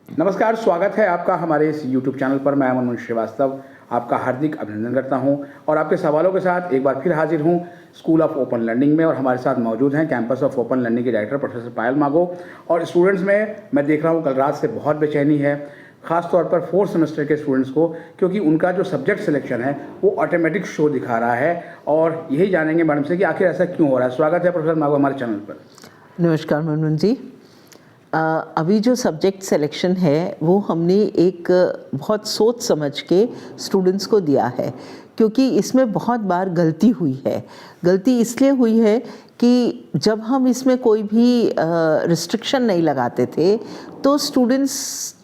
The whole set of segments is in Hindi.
नमस्कार, स्वागत है आपका हमारे इस यूट्यूब चैनल पर। मैं मनोज श्रीवास्तव आपका हार्दिक अभिनंदन करता हूं और आपके सवालों के साथ एक बार फिर हाजिर हूं स्कूल ऑफ ओपन लर्निंग में। और हमारे साथ मौजूद हैं कैंपस ऑफ ओपन लर्निंग के डायरेक्टर प्रोफेसर पायल मागो। और स्टूडेंट्स में मैं देख रहा हूं कल रात से बहुत बेचैनी है, ख़ास तौर पर 4th सेमेस्टर के स्टूडेंट्स को, क्योंकि उनका जो सब्जेक्ट सिलेक्शन है वो ऑटोमेटिक शो दिखा रहा है। और यही जानेंगे मैडम से कि आखिर ऐसा क्यों हो रहा है। स्वागत है प्रोफेसर मागो हमारे चैनल पर। नमस्कार मनोज जी। अभी जो सब्जेक्ट सिलेक्शन है वो हमने एक बहुत सोच समझ के स्टूडेंट्स को दिया है, क्योंकि इसमें बहुत बार गलती हुई है। गलती इसलिए हुई है कि जब हम इसमें कोई भी रिस्ट्रिक्शन नहीं लगाते थे तो स्टूडेंट्स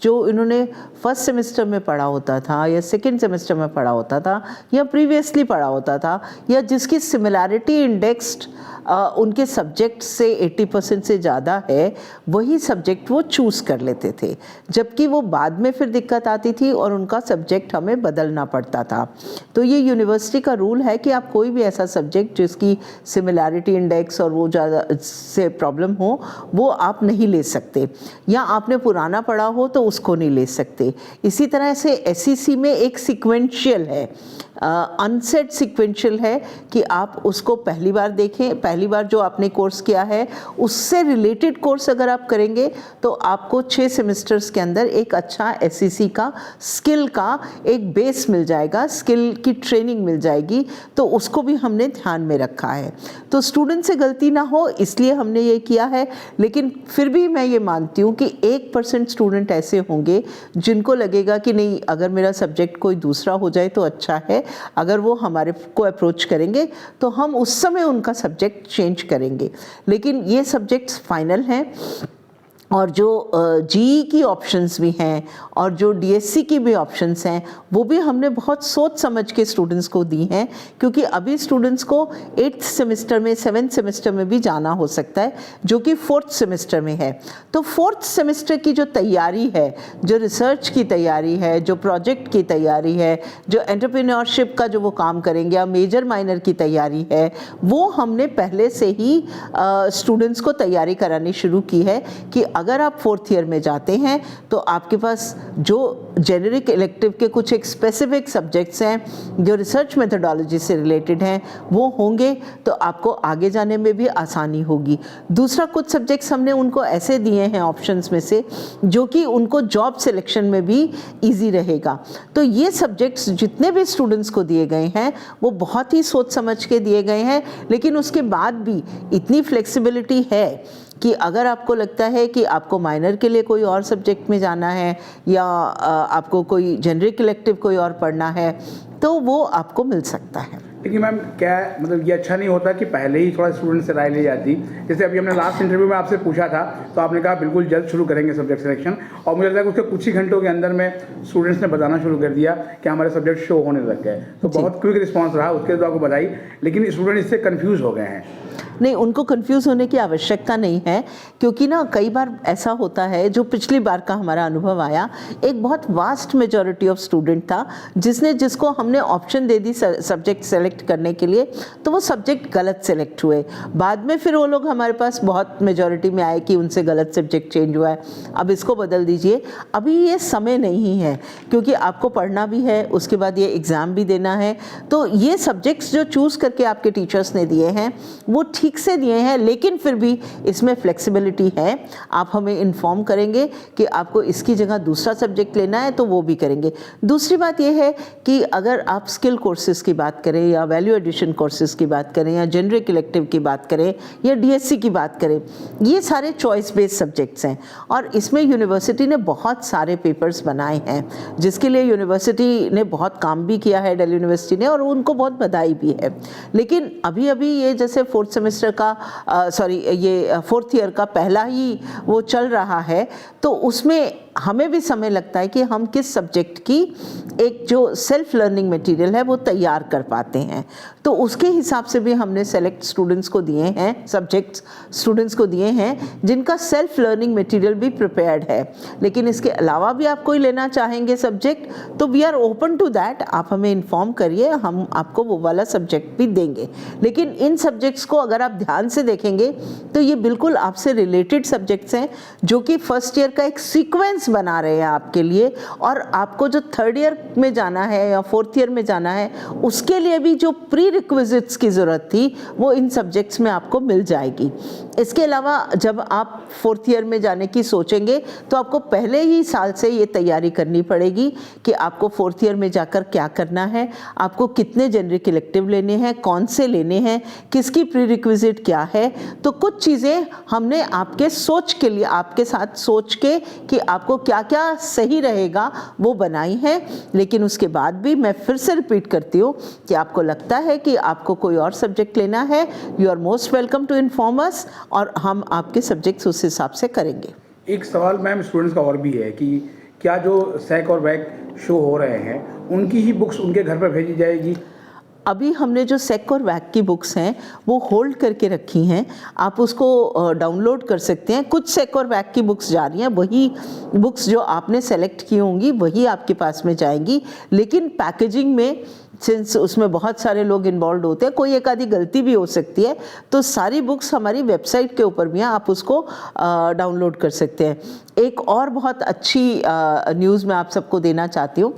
जो इन्होंने फर्स्ट सेमेस्टर में पढ़ा होता था या सेकंड सेमेस्टर में पढ़ा होता था या प्रीवियसली पढ़ा होता था या जिसकी सिमिलैरिटी इंडेक्स्ड उनके सब्जेक्ट से 80% से ज़्यादा है, वही सब्जेक्ट वो चूज़ कर लेते थे, जबकि वो बाद में फिर दिक्कत आती थी और उनका सब्जेक्ट हमें बदलना पड़ता था। तो ये यूनिवर्सिटी का रूल है कि आप कोई भी ऐसा सब्जेक्ट जिसकी सिमिलैरिटी इंडेक्स और वो ज़्यादा से प्रॉब्लम हो वो आप नहीं ले सकते, या आपने पुराना पढ़ा हो तो उसको नहीं ले सकते। इसी तरह से एसईसी में एक सीक्वेंशियल है, अनसेट सीक्वेंशियल है कि आप उसको पहली बार देखें, पहली बार जो आपने कोर्स किया है उससे रिलेटेड कोर्स अगर आप करेंगे तो आपको 6 सेमेस्टर्स के अंदर एक अच्छा एसईसी का स्किल का एक बेस मिल जाएगा, स्किल की ट्रेनिंग मिल जाएगी। तो उसको भी हमने ध्यान में रखा है। तो स्टूडेंट से गलती ना हो इसलिए हमने ये किया है। लेकिन फिर भी मैं ये मानती हूँ कि 1% स्टूडेंट ऐसे होंगे जिनको लगेगा कि नहीं, अगर मेरा सब्जेक्ट कोई दूसरा हो जाए तो अच्छा है। अगर वो हमारे को अप्रोच करेंगे तो हम उस समय उनका सब्जेक्ट चेंज करेंगे। लेकिन ये सब्जेक्ट्स फाइनल हैं और जो जीई की ऑप्शंस भी हैं और जो डीएससी की भी ऑप्शंस हैं वो भी हमने बहुत सोच समझ के स्टूडेंट्स को दी हैं, क्योंकि अभी स्टूडेंट्स को 8th सेमेस्टर में 7th सेमेस्टर में भी जाना हो सकता है जो कि 4th सेमेस्टर में है। तो 4th सेमेस्टर की जो तैयारी है, जो रिसर्च की तैयारी है, जो प्रोजेक्ट की तैयारी है, जो एंटरप्रेन्योरशिप का जो वो काम करेंगे या मेजर माइनर की तैयारी है, वो हमने पहले से ही स्टूडेंट्स को तैयारी करानी शुरू की है कि अगर आप 4th ईयर में जाते हैं तो आपके पास जो जेनेरिक इलेक्टिव के कुछ एक स्पेसिफिक सब्जेक्ट्स हैं जो रिसर्च मेथोडोलॉजी से रिलेटेड हैं वो होंगे तो आपको आगे जाने में भी आसानी होगी। दूसरा, कुछ सब्जेक्ट्स हमने उनको ऐसे दिए हैं ऑप्शंस में से जो कि उनको जॉब सिलेक्शन में भी ईजी रहेगा। तो ये सब्जेक्ट्स जितने भी स्टूडेंट्स को दिए गए हैं वो बहुत ही सोच समझ के दिए गए हैं। लेकिन उसके बाद भी इतनी फ्लेक्सिबिलिटी है कि अगर आपको लगता है कि आपको माइनर के लिए कोई और सब्जेक्ट में जाना है या आपको कोई जेनरिक इलेक्टिव कोई और पढ़ना है तो वो आपको मिल सकता है। लेकिन मैम क्या मतलब ये अच्छा नहीं होता कि पहले ही थोड़ा स्टूडेंट से राय ली जाती? जैसे अभी हमने लास्ट इंटरव्यू में आपसे पूछा था तो आपने कहा बिल्कुल जल्द शुरू करेंगे सब्जेक्ट सिलेक्शन, और मुझे लगता है कि उसके कुछ ही घंटों के अंदर में स्टूडेंट्स ने बताना शुरू कर दिया कि हमारे सब्जेक्ट शो होने लग गए। तो बहुत क्विक रिस्पॉन्स रहा, उसके तो आपको बधाई। लेकिन स्टूडेंट इससे कन्फ्यूज़ हो गए हैं। नहीं, उनको कंफ्यूज होने की आवश्यकता नहीं है, क्योंकि ना कई बार ऐसा होता है, जो पिछली बार का हमारा अनुभव आया, एक बहुत वास्ट मेजॉरिटी ऑफ स्टूडेंट था जिसको हमने option they the subject select करने के लिए, तो वो सब्जेक्ट गलत सेलेक्ट हुए। बाद में फिर वो लोग हमारे पास बहुत मेजॉरिटी में आए कि उनसे गलत सब्जेक्ट चेंज हुआ है, अब इसको बदल दीजिए। अभी ये समय नहीं है, क्योंकि आपको पढ़ना भी है, उसके बाद ये एग्ज़ाम भी देना है। तो ये सब्जेक्ट्स जो चूज़ करके आपके टीचर्स ने दिए हैं वो ठीक से दिए हैं, लेकिन फिर भी इसमें फ्लेक्सिबिलिटी है। आप हमें इन्फॉर्म करेंगे कि आपको इसकी जगह दूसरा सब्जेक्ट लेना है तो वो भी करेंगे। दूसरी बात ये है कि अगर आप स्किल कोर्सेज़ की बात करें या वैल्यू एडिशन कोर्सेज़ की बात करें या जेनरिक इलेक्टिव की बात करें या डीएससी की बात करें, ये सारे चॉइस बेस्ड सब्जेक्ट्स हैं और इसमें यूनिवर्सिटी ने बहुत सारे पेपर्स बनाए हैं, जिसके लिए यूनिवर्सिटी ने बहुत काम भी किया है, दिल्ली यूनिवर्सिटी ने, और उनको बहुत बधाई भी है। लेकिन अभी अभी ये जैसे 4th सेमेस्टर का ये 4th ईयर का पहला ही वो चल रहा है, तो उसमें हमें भी समय लगता है कि हम किस सब्जेक्ट की एक जो सेल्फ लर्निंग मटेरियल है वो तैयार कर पाते हैं। तो उसके हिसाब से भी हमने सेलेक्ट स्टूडेंट्स को दिए हैं, सब्जेक्ट्स स्टूडेंट्स को दिए हैं जिनका सेल्फ लर्निंग मटेरियल भी प्रिपेयर्ड है। लेकिन इसके अलावा भी आप कोई लेना चाहेंगे सब्जेक्ट तो we are open to that, आप हमें इन्फॉर्म करिए, हम आपको वो वाला सब्जेक्ट भी देंगे। लेकिन इन सब्जेक्ट्स को अगर आप ध्यान से देखेंगे तो ये बिल्कुल आपसे रिलेटेड सब्जेक्ट्स हैं जो कि फर्स्ट ईयर का एक सीक्वेंस बेसिक्स बना रहे हैं आपके लिए, और आपको जो थर्ड ईयर में जाना है या फोर्थ ईयर में जाना है उसके लिए भी जो प्री रिक्विजिट्स की ज़रूरत थी वो इन सब्जेक्ट्स में आपको मिल जाएगी। इसके अलावा जब आप फोर्थ ईयर में जाने की सोचेंगे तो आपको पहले ही साल से ये तैयारी करनी पड़ेगी कि आपको फोर्थ ईयर में जाकर क्या करना है, आपको कितने जेनरिक इलेक्टिव लेने हैं, कौन से लेने हैं, किसकी प्री रिक्विजिट क्या है। तो कुछ चीज़ें हमने आपके सोच के लिए, आपके साथ सोच के कि आपको क्या क्या सही रहेगा वो बनाई है। लेकिन उसके बाद भी मैं फिर से रिपीट करती हूँ कि आपको लगता है कि आपको कोई और सब्जेक्ट लेना है, you are most welcome to inform us, और हम आपके सब्जेक्ट्स उस हिसाब से करेंगे। एक सवाल मैम स्टूडेंट्स का और भी है कि क्या जो सैक और वैक शो हो रहे हैं उनकी ही बुक्स उनके घर पर भेजी जाएगी? अभी हमने जो सेक और वैक की बुक्स हैं वो होल्ड करके रखी हैं, आप उसको डाउनलोड कर सकते हैं। कुछ सेक और वैक की बुक्स जा रही हैं, वही बुक्स जो आपने सेलेक्ट की होंगी वही आपके पास में जाएंगी। लेकिन पैकेजिंग में सिंस उसमें बहुत सारे लोग इन्वॉल्व होते हैं, कोई एक आधी गलती भी हो सकती है, तो सारी बुक्स हमारी वेबसाइट के ऊपर भी हैं, आप उसको डाउनलोड कर सकते हैं। एक और बहुत अच्छी न्यूज़ मैं आप सबको देना चाहती हूँ।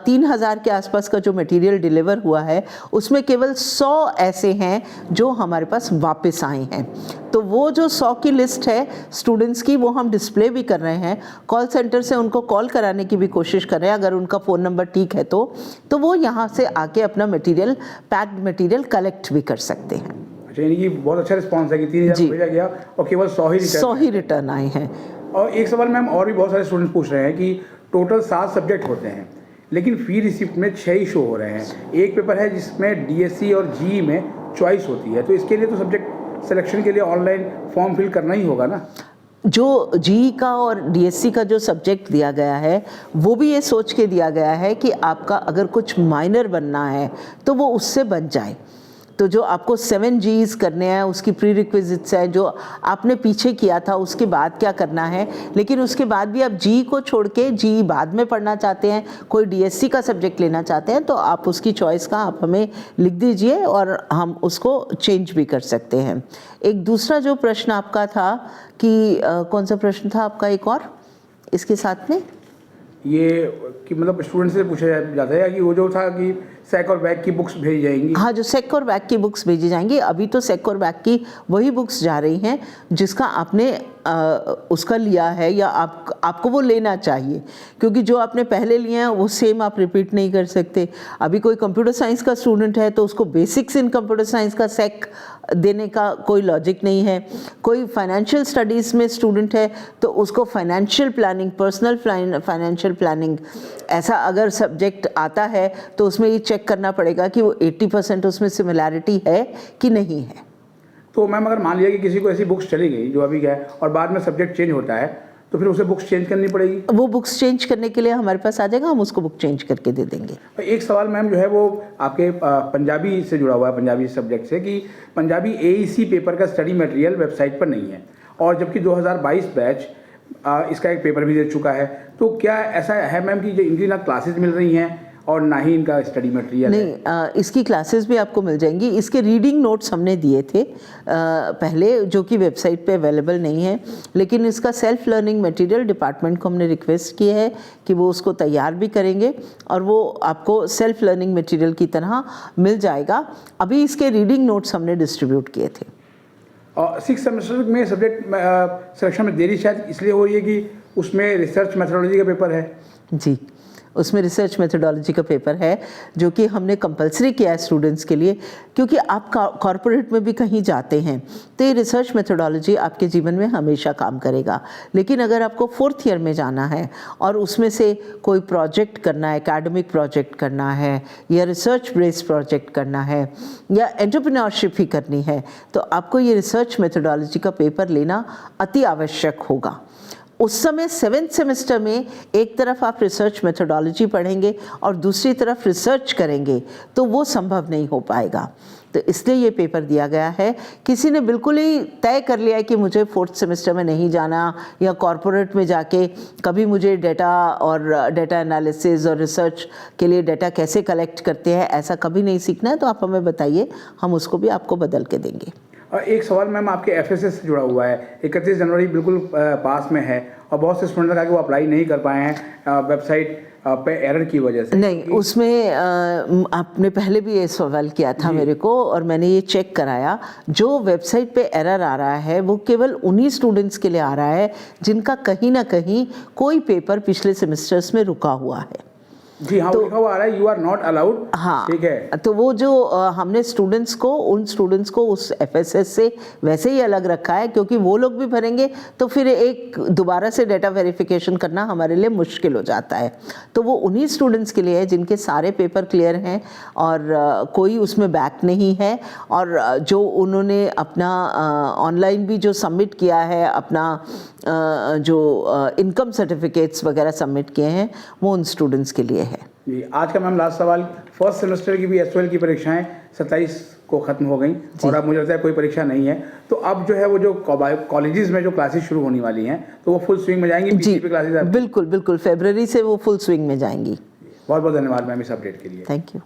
3000 के आसपास का जो मटेरियल डिलीवर हुआ है उसमें केवल 100 ऐसे हैं जो हमारे पास वापस आए हैं। तो वो जो 100 की लिस्ट है स्टूडेंट्स की, वो हम डिस्प्ले भी कर रहे हैं, कॉल सेंटर से उनको कॉल कराने की भी कोशिश कर रहे हैं, अगर उनका फ़ोन नंबर ठीक है तो वो यहाँ से आके अपना मटेरियल, पैक्ड मटेरियल कलेक्ट भी कर सकते हैं। अच्छा, यानी कि बहुत अच्छा रिस्पॉन्स है कि 3000 भेजा गया और केवल 100 ही रिटर्न आए हैं। और एक सवाल मैम और भी बहुत सारे स्टूडेंट्स पूछ रहे हैं कि टोटल 7 सब्जेक्ट होते हैं लेकिन फी रिसिप्ट में 6 ही शो हो रहे हैं। एक पेपर है जिसमें डीएससी और जीई में चॉइस होती है, तो इसके लिए तो सब्जेक्ट सिलेक्शन के लिए ऑनलाइन फॉर्म फिल करना ही होगा ना? जो जीई का और डीएससी का जो सब्जेक्ट दिया गया है वो भी ये सोच के दिया गया है कि आपका अगर कुछ माइनर बनना है तो वो उससे बन जाए। तो जो आपको 7 Gs करने हैं उसकी प्री रिक्विजिट्स है, जो आपने पीछे किया था उसके बाद क्या करना है। लेकिन उसके बाद भी आप जी को छोड़ के, जी बाद में पढ़ना चाहते हैं, कोई डीएससी का सब्जेक्ट लेना चाहते हैं, तो आप उसकी चॉइस का आप हमें लिख दीजिए और हम उसको चेंज भी कर सकते हैं। एक दूसरा जो प्रश्न आपका था कि कौन सा प्रश्न था आपका एक और इसके साथ में? ये कि मतलब स्टूडेंट से पूछा जाता है कि वो जो था कि सेक और वैक की बुक्स भेजी जाएंगी। हाँ, जो सेक और वैक की बुक्स भेजी जाएंगी, अभी तो सेक और वैक की वही बुक्स जा रही हैं जिसका आपने उसका लिया है या आपको वो लेना चाहिए, क्योंकि जो आपने पहले लिए हैं वो सेम आप रिपीट नहीं कर सकते। अभी कोई कंप्यूटर साइंस का स्टूडेंट है तो उसको बेसिक्स इन कंप्यूटर साइंस का सेक देने का कोई लॉजिक नहीं है। कोई फाइनेंशियल स्टडीज़ में स्टूडेंट है तो उसको financial planning, personal financial planning ऐसा अगर सब्जेक्ट आता है तो उसमें ये चेक करना पड़ेगा कि वो 80% उसमें सिमिलैरिटी है कि नहीं है। तो मैम अगर मान लिया कि किसी को ऐसी बुक्स चली गई जो अभी है और बाद में सब्जेक्ट चेंज होता है तो फिर उसे बुक्स चेंज करनी पड़ेगी? वो बुक्स चेंज करने के लिए हमारे पास आ जाएगा, हम उसको बुक चेंज करके दे देंगे। एक सवाल मैम जो है वो आपके पंजाबी से जुड़ा हुआ है, पंजाबी सब्जेक्ट से, कि पंजाबी एईसी पेपर का स्टडी मटेरियल वेबसाइट पर नहीं है और जबकि 2022 बैच इसका एक पेपर भी दे चुका है। तो क्या ऐसा है मैम कि इनकी ना क्लासेस मिल रही हैं और ना ही इनका स्टडी मटेरियल? नहीं, इसकी क्लासेस भी आपको मिल जाएंगी। इसके रीडिंग नोट्स हमने दिए थे पहले, जो कि वेबसाइट पे अवेलेबल नहीं है, लेकिन इसका सेल्फ लर्निंग मटेरियल डिपार्टमेंट को हमने रिक्वेस्ट की है कि वो उसको तैयार भी करेंगे और वो आपको सेल्फ लर्निंग मटेरियल की तरह मिल जाएगा। अभी इसके रीडिंग नोट्स हमने डिस्ट्रीब्यूट किए थे। और 6th सेमेस्टर में सब्जेक्ट सिलेक्शन में देरी शायद इसलिए हो रही है कि उसमें रिसर्च मैथडोलॉजी का पेपर है। जी, उसमें रिसर्च मेथोडोलॉजी का पेपर है जो कि हमने कंपलसरी किया है स्टूडेंट्स के लिए, क्योंकि आप कॉर्पोरेट में भी कहीं जाते हैं तो ये रिसर्च मेथोडोलॉजी आपके जीवन में हमेशा काम करेगा। लेकिन अगर आपको 4th ईयर में जाना है और उसमें से कोई प्रोजेक्ट करना है, एकेडमिक प्रोजेक्ट करना है या रिसर्च बेस्ड प्रोजेक्ट करना है या एंटरप्रेन्योरशिप ही करनी है, तो आपको ये रिसर्च मेथोडोलॉजी का पेपर लेना अति आवश्यक होगा। उस समय 7th सेमेस्टर में एक तरफ आप रिसर्च मेथोडोलॉजी पढ़ेंगे और दूसरी तरफ रिसर्च करेंगे तो वो संभव नहीं हो पाएगा। तो इसलिए ये पेपर दिया गया है। किसी ने बिल्कुल ही तय कर लिया है कि मुझे 4th सेमेस्टर में नहीं जाना या कॉर्पोरेट में जाके कभी मुझे डेटा और डेटा एनालिसिस और रिसर्च के लिए डेटा कैसे कलेक्ट करते हैं ऐसा कभी नहीं सीखना है, तो आप हमें बताइए, हम उसको भी आपको बदल के देंगे। एक सवाल मैम आपके एफएसएस से जुड़ा हुआ है। 31 जनवरी बिल्कुल पास में है और बहुत से स्टूडेंट ने कहा कि वो अप्लाई नहीं कर पाए हैं वेबसाइट पे एरर की वजह से। नहीं, उसमें आपने पहले भी ये सवाल किया था मेरे को, और मैंने ये चेक कराया। जो वेबसाइट पे एरर आ रहा है वो केवल उन्हीं स्टूडेंट्स के लिए आ रहा है जिनका कहीं ना कहीं कोई पेपर पिछले सेमेस्टर्स में रुका हुआ है। जी हाँ, लिखा हुआ आ रहा है यू आर नॉट अलाउड। हाँ, ठीक है। तो वो जो हमने उन स्टूडेंट्स को उस एफएसएस से वैसे ही अलग रखा है, क्योंकि वो लोग भी भरेंगे तो फिर एक दोबारा से डेटा वेरिफिकेशन करना हमारे लिए मुश्किल हो जाता है। तो वो उन्हीं स्टूडेंट्स के लिए है जिनके सारे पेपर क्लियर हैं और कोई उसमें बैक नहीं है, और जो उन्होंने अपना ऑनलाइन भी जो सबमिट किया है, अपना जो इनकम सर्टिफिकेट्स वगैरह सबमिट किए हैं, वो उन स्टूडेंट्स के लिए है। जी, आज का मैम लास्ट सवाल, फर्स्ट सेमेस्टर की भी एसओएल की परीक्षाएं 27 को ख़त्म हो गई और अब मुझे लगता है कोई परीक्षा नहीं है, तो अब जो है वो जो कॉलेजेस में जो क्लासेस शुरू होने वाली हैं तो वो फुल स्विंग में जाएंगी? जी, क्लासेस बिल्कुल बिल्कुल, फरवरी से वो फुल स्विंग में जाएंगी। बहुत बहुत धन्यवाद मैम इस अपडेट के लिए। Thank you.